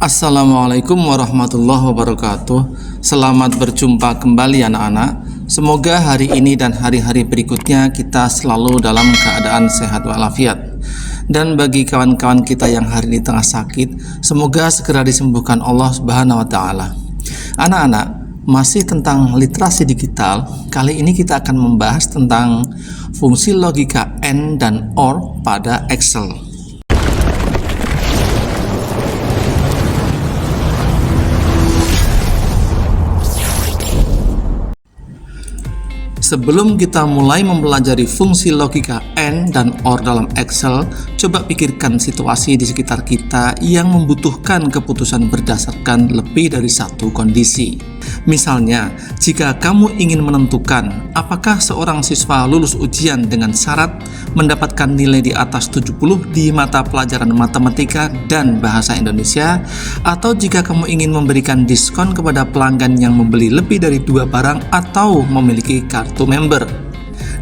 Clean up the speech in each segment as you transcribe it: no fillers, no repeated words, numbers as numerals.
Assalamualaikum warahmatullahi wabarakatuh. Selamat berjumpa kembali anak-anak. Semoga hari ini dan hari-hari berikutnya kita selalu dalam keadaan sehat walafiat. Dan bagi kawan-kawan kita yang hari ini tengah sakit, semoga segera disembuhkan Allah Subhanahu wa taala. Anak-anak, masih tentang literasi digital. Kali ini kita akan membahas tentang fungsi logika AND dan OR pada Excel. Sebelum kita mulai mempelajari fungsi logika AND dan OR dalam Excel, coba pikirkan situasi di sekitar kita yang membutuhkan keputusan berdasarkan lebih dari satu kondisi. Misalnya, jika kamu ingin menentukan apakah seorang siswa lulus ujian dengan syarat mendapatkan nilai di atas 70 di mata pelajaran matematika dan bahasa Indonesia, atau jika kamu ingin memberikan diskon kepada pelanggan yang membeli lebih dari 2 barang atau memiliki kartu member.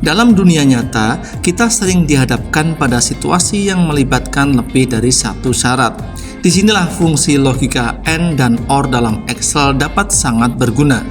Dalam dunia nyata, kita sering dihadapkan pada situasi yang melibatkan lebih dari satu syarat. Disinilah fungsi logika AND dan OR dalam Excel dapat sangat berguna.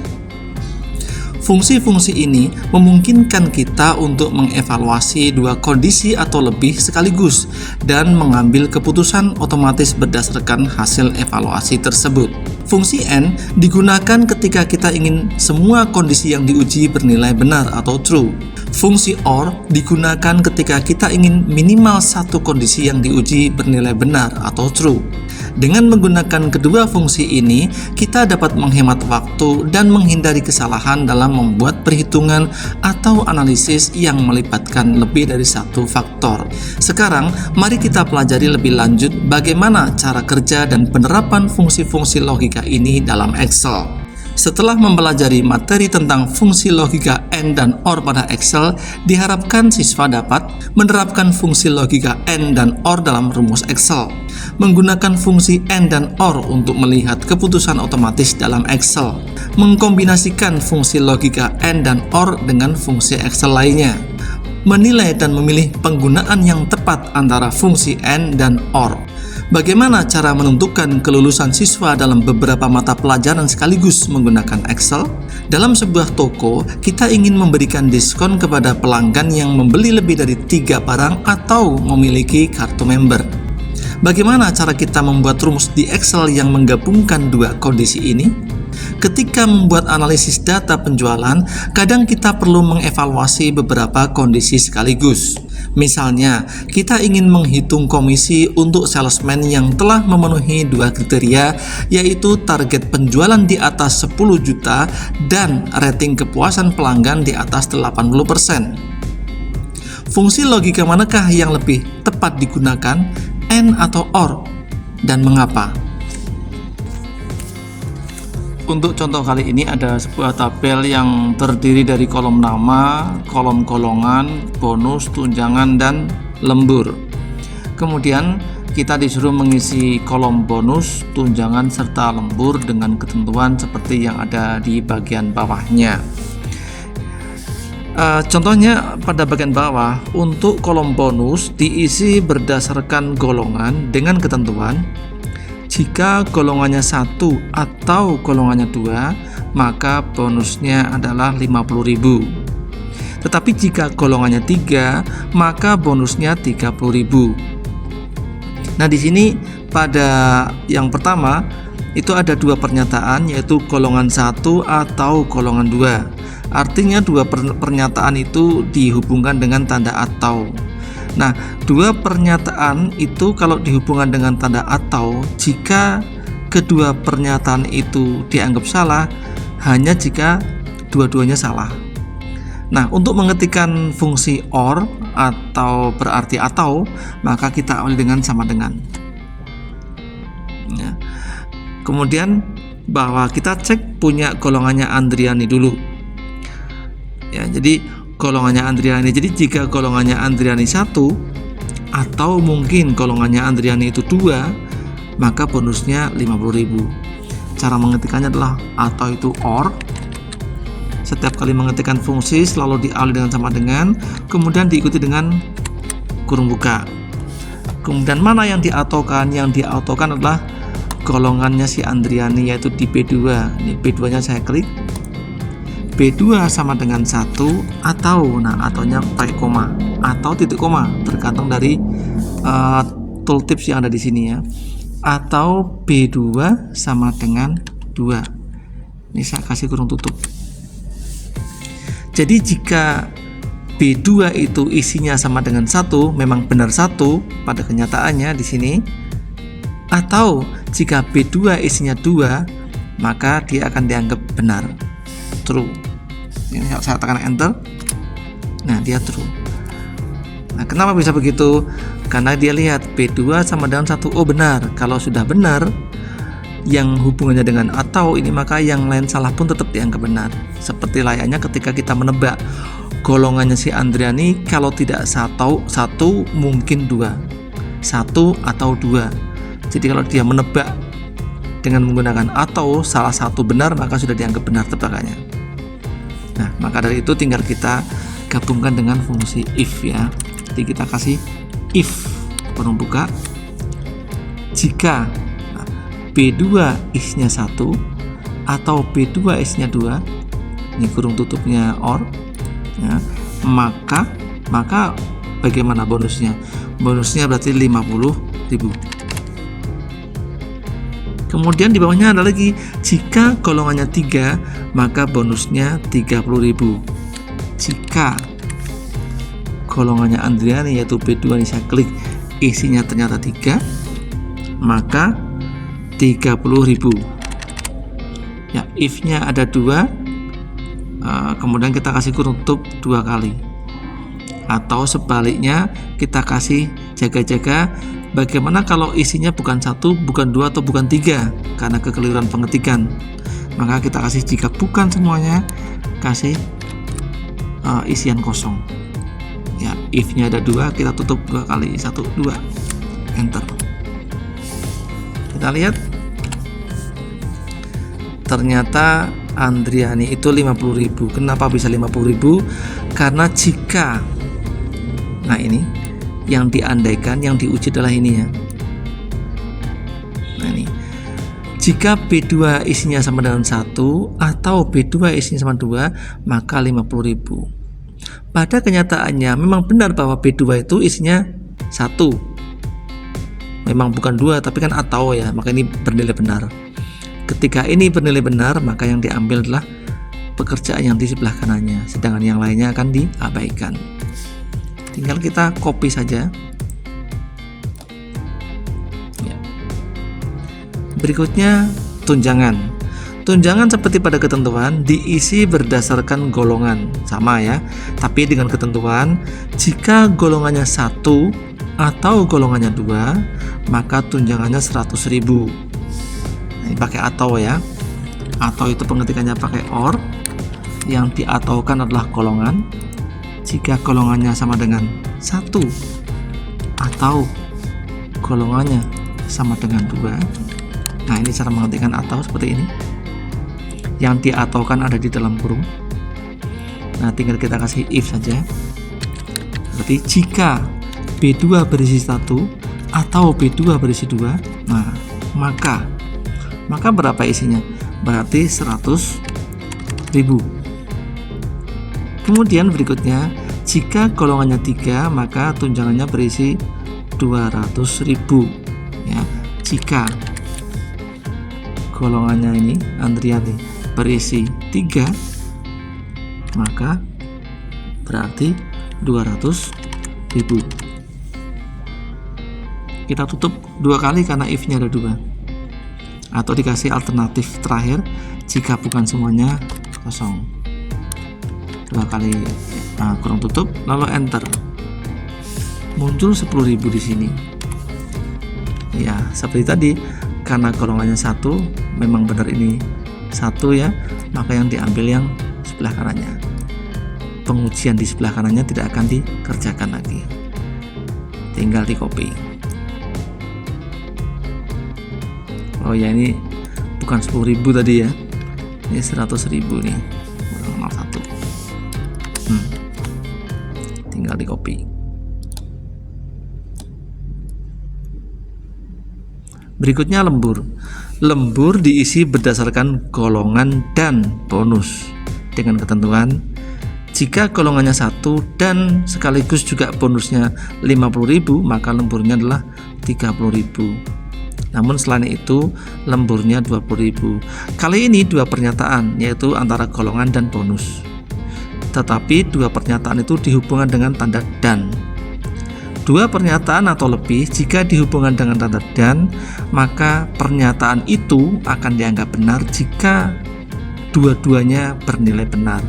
Fungsi-fungsi ini memungkinkan kita untuk mengevaluasi dua kondisi atau lebih sekaligus dan mengambil keputusan otomatis berdasarkan hasil evaluasi tersebut. Fungsi AND digunakan ketika kita ingin semua kondisi yang diuji bernilai benar atau true. Fungsi OR digunakan ketika kita ingin minimal satu kondisi yang diuji bernilai benar atau true. Dengan menggunakan kedua fungsi ini, kita dapat menghemat waktu dan menghindari kesalahan dalam membuat perhitungan atau analisis yang melibatkan lebih dari satu faktor. Sekarang, mari kita pelajari lebih lanjut bagaimana cara kerja dan penerapan fungsi-fungsi logika ini dalam Excel. Setelah mempelajari materi tentang fungsi logika AND dan OR pada Excel, diharapkan siswa dapat menerapkan fungsi logika AND dan OR dalam rumus Excel, menggunakan fungsi AND dan OR untuk melihat keputusan otomatis dalam Excel, mengkombinasikan fungsi logika AND dan OR dengan fungsi Excel lainnya, menilai dan memilih penggunaan yang tepat antara fungsi AND dan OR. Bagaimana cara menentukan kelulusan siswa dalam beberapa mata pelajaran sekaligus menggunakan Excel? Dalam sebuah toko, kita ingin memberikan diskon kepada pelanggan yang membeli lebih dari 3 barang atau memiliki kartu member. Bagaimana cara kita membuat rumus di Excel yang menggabungkan dua kondisi ini? Ketika membuat analisis data penjualan, kadang kita perlu mengevaluasi beberapa kondisi sekaligus. Misalnya, kita ingin menghitung komisi untuk salesman yang telah memenuhi dua kriteria, yaitu target penjualan di atas 10 juta dan rating kepuasan pelanggan di atas 80%. Fungsi logika manakah yang lebih tepat digunakan, AND atau OR, dan mengapa? Untuk contoh kali ini ada sebuah tabel yang terdiri dari kolom nama, kolom golongan, bonus, tunjangan, dan lembur. Kemudian kita disuruh mengisi kolom bonus, tunjangan, serta lembur dengan ketentuan seperti yang ada di bagian bawahnya. Contohnya pada bagian bawah, untuk kolom bonus diisi berdasarkan golongan dengan ketentuan jika golongannya 1 atau golongannya 2, maka bonusnya adalah 50.000. Tetapi jika golongannya 3, maka bonusnya 30.000. Nah, di sini pada yang pertama itu ada dua pernyataan, yaitu golongan 1 atau golongan 2. Artinya dua pernyataan itu dihubungkan dengan tanda atau. Nah, dua pernyataan itu kalau dihubungkan dengan tanda atau, jika kedua pernyataan itu dianggap salah hanya jika dua-duanya salah. Nah, untuk mengetikkan fungsi OR atau berarti atau, maka kita awali dengan sama dengan. Ya. Kemudian bahwa kita cek punya golongannya Andriani dulu. Ya, jadi golongannya Andriani. Jadi jika golongannya Andriani 1 atau mungkin golongannya Andriani itu 2, maka bonusnya 50.000. Cara mengetikkannya adalah atau itu OR. Setiap kali mengetikkan fungsi selalu diawali dengan sama dengan, kemudian diikuti dengan kurung buka. Kemudian mana yang diautokan? Yang diautokan adalah golongannya si Andriani yaitu di B2. Ini B2 nya saya klik, B2 sama dengan 1 atau, nah ataunya pakai koma atau titik koma, tergantung dari tooltips yang ada di sini ya, atau B2 sama dengan 2. Ini saya kasih kurung tutup. Jadi jika B2 itu isinya sama dengan 1, memang benar 1 pada kenyataannya di sini. Atau jika B2 isinya 2, maka dia akan dianggap benar, true. Ini saya tekan enter. Nah, dia true. Nah, kenapa bisa begitu? Karena dia lihat B2 sama dengan 1. Oh, benar. Kalau sudah benar yang hubungannya dengan atau ini, maka yang lain salah pun tetap dianggap benar. Seperti layaknya ketika kita menebak golongannya si Andriani, kalau tidak satu mungkin 2, 1 atau 2. Jadi kalau dia menebak dengan menggunakan atau salah satu benar, maka sudah dianggap benar tebakannya. Nah, maka dari itu tinggal kita gabungkan dengan fungsi if ya. Jadi kita kasih if kurung buka, jika B2 isinya 1 atau B2 isinya 2, ini kurung tutupnya or ya, maka bagaimana bonusnya? Bonusnya berarti 50.000. Kemudian di bawahnya ada lagi, jika golongannya 3 maka bonusnya 30.000. Jika golongannya Andriani yaitu B2 ini saya klik, isinya ternyata 3, maka 30.000. Ya, if-nya ada 2. Kemudian kita kasih kurung tutup 2 kali, atau sebaliknya kita kasih jaga-jaga bagaimana kalau isinya bukan 1, bukan 2, atau bukan 3 karena kekeliruan pengetikan. Maka kita kasih jika bukan semuanya, kasih isian kosong ya. If-nya ada 2, kita tutup 2 kali, 1, 2, enter. Kita lihat ternyata Andriani itu 50.000. Kenapa bisa 50.000? Karena jika, nah ini yang diandaikan, yang diuji adalah ini ya. Nah ini, jika B2 isinya sama dengan 1 atau B2 isinya sama 2, maka 50.000. Pada kenyataannya memang benar bahwa B2 itu isinya 1, memang bukan 2, tapi kan atau ya, maka ini bernilai benar. Ketika ini bernilai benar, maka yang diambil adalah pekerjaan yang di sebelah kanannya, sedangkan yang lainnya akan diabaikan. Tinggal kita copy saja ya. Berikutnya tunjangan. Tunjangan seperti pada ketentuan diisi berdasarkan golongan, sama ya, tapi dengan ketentuan jika golongannya 1 atau golongannya 2, maka tunjangannya 100.000. Ini pakai atau ya, atau itu pengetikannya pakai or, yang diataukan adalah golongan. Jika golongannya sama dengan 1 atau golongannya sama dengan 2, nah ini cara mengetikkan atau seperti ini, yang diataukan ada di dalam kurung. Nah tinggal kita kasih if saja. Berarti jika B2 berisi 1 atau B2 berisi 2, nah maka berapa isinya? Berarti 100.000. Kemudian berikutnya, jika golongannya 3, maka tunjangannya berisi 200.000 ya. Jika golongannya ini Andriani berisi 3, maka berarti 200.000. Kita tutup 2 kali karena if-nya ada 2. Atau dikasih alternatif terakhir, jika bukan semuanya kosong. 2 kali kurung tutup, lalu enter. Muncul 10.000 di sini. Ya, seperti tadi, karena golongannya 1, memang benar ini 1 ya, maka yang diambil yang sebelah kanannya. Pengujian di sebelah kanannya tidak akan dikerjakan lagi. Tinggal di copy. Oh ya, ini bukan 10.000 tadi ya, ini 100.000 nih, kurang 01. Tinggal di copy. Berikutnya lembur. Lembur diisi berdasarkan golongan dan bonus dengan ketentuan jika golongannya 1 dan sekaligus juga bonusnya 50.000, maka lemburnya adalah 30.000. Namun selain itu lemburnya 20.000. Kali ini dua pernyataan, yaitu antara golongan dan bonus. Tetapi dua pernyataan itu dihubungkan dengan tanda dan. Dua pernyataan atau lebih jika dihubungkan dengan tanda dan, maka pernyataan itu akan dianggap benar jika dua-duanya bernilai benar.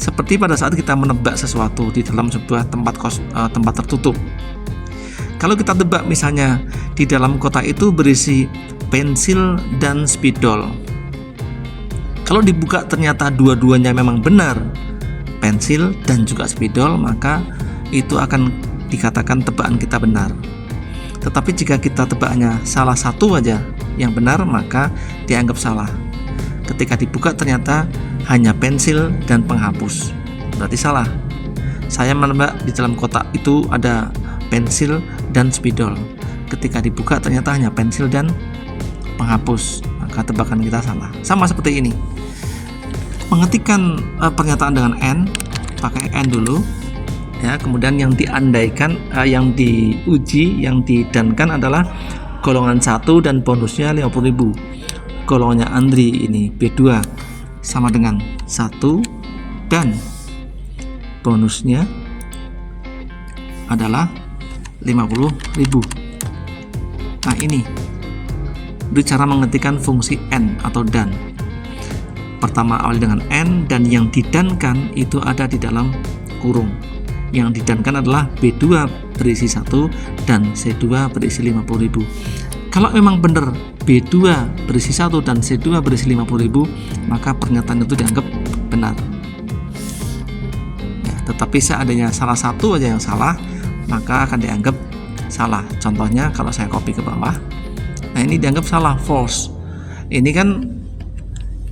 Seperti pada saat kita menebak sesuatu di dalam sebuah tempat tertutup. Kalau kita tebak misalnya di dalam kotak itu berisi pensil dan spidol. Kalau dibuka ternyata dua-duanya memang benar, pensil dan juga spidol, maka itu akan dikatakan tebakan kita benar. Tetapi jika kita tebaknya salah satu aja yang benar, maka dianggap salah. Ketika dibuka ternyata hanya pensil dan penghapus, berarti salah. Saya menebak di dalam kotak itu ada pensil dan spidol. Ketika dibuka ternyata hanya pensil dan penghapus, maka tebakan kita salah. Sama seperti ini. Mengetikkan pernyataan dengan N, pakai N dulu. Ya, kemudian yang diandaikan, yang diuji, yang didankan adalah golongan 1 dan bonusnya 50.000. Golongannya Andri ini B2 sama dengan 1 dan bonusnya adalah 50.000. Nah, ini cara mengetikkan fungsi N atau dan. Pertama awali dengan N dan yang didankan itu ada di dalam kurung. Yang didankan adalah B2 berisi 1 dan C2 berisi 50.000. Kalau memang benar B2 berisi 1 dan C2 berisi 50.000, maka pernyataan itu dianggap benar. Ya, tetapi seandainya salah satu aja yang salah, maka akan dianggap salah. Contohnya kalau saya copy ke bawah, nah ini dianggap salah, false. Ini kan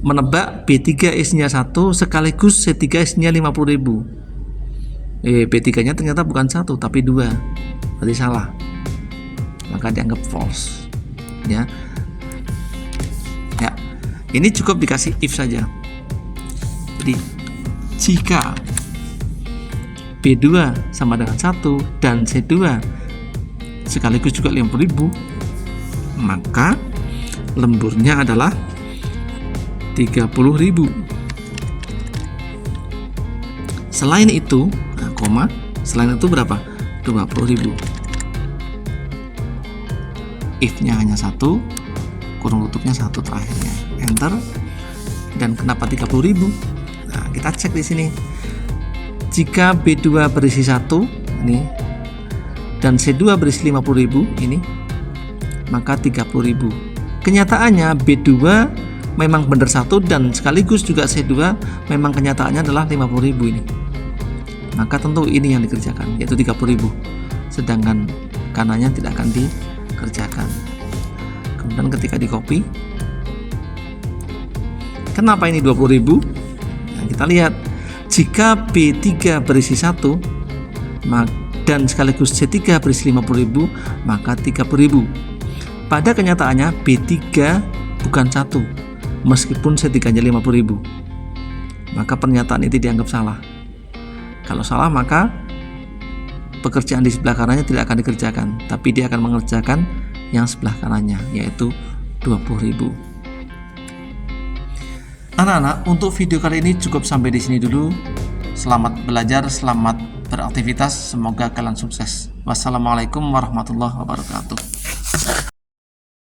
menebak B3 isinya 1 sekaligus C3 isinya 50.000. B3 nya ternyata bukan 1 tapi 2, berarti salah, maka dianggap false. Ya, ini cukup dikasih if saja. Jadi jika B2 sama dengan 1 dan C2 sekaligus juga 50.000, maka lemburnya adalah 30.000. Selain itu, koma, selain itu berapa? 20.000. If-nya hanya 1, kurung tutupnya 1 terakhirnya. Enter. Dan kenapa 30.000? Nah, kita cek di sini. Jika B2 berisi 1 ini dan C2 berisi 50.000 ini, maka 30.000. Kenyataannya B2 memang benar 1 dan sekaligus juga C2 memang kenyataannya adalah 50.000 ini. Maka tentu ini yang dikerjakan, yaitu 30.000. Sedangkan kanannya tidak akan dikerjakan. Kemudian ketika di copy, kenapa ini 20.000? Nah, kita lihat jika B3 berisi 1 dan sekaligus C3 berisi 50.000, maka 30.000. Pada kenyataannya B3 bukan 1 meskipun C3 nya 50.000, maka pernyataan itu dianggap salah. Kalau salah, maka pekerjaan di sebelah kanannya tidak akan dikerjakan, tapi dia akan mengerjakan yang sebelah kanannya, yaitu 20.000. Anak-anak, untuk video kali ini cukup sampai di sini dulu. Selamat belajar, selamat beraktivitas, semoga kalian sukses. Wassalamualaikum warahmatullahi wabarakatuh.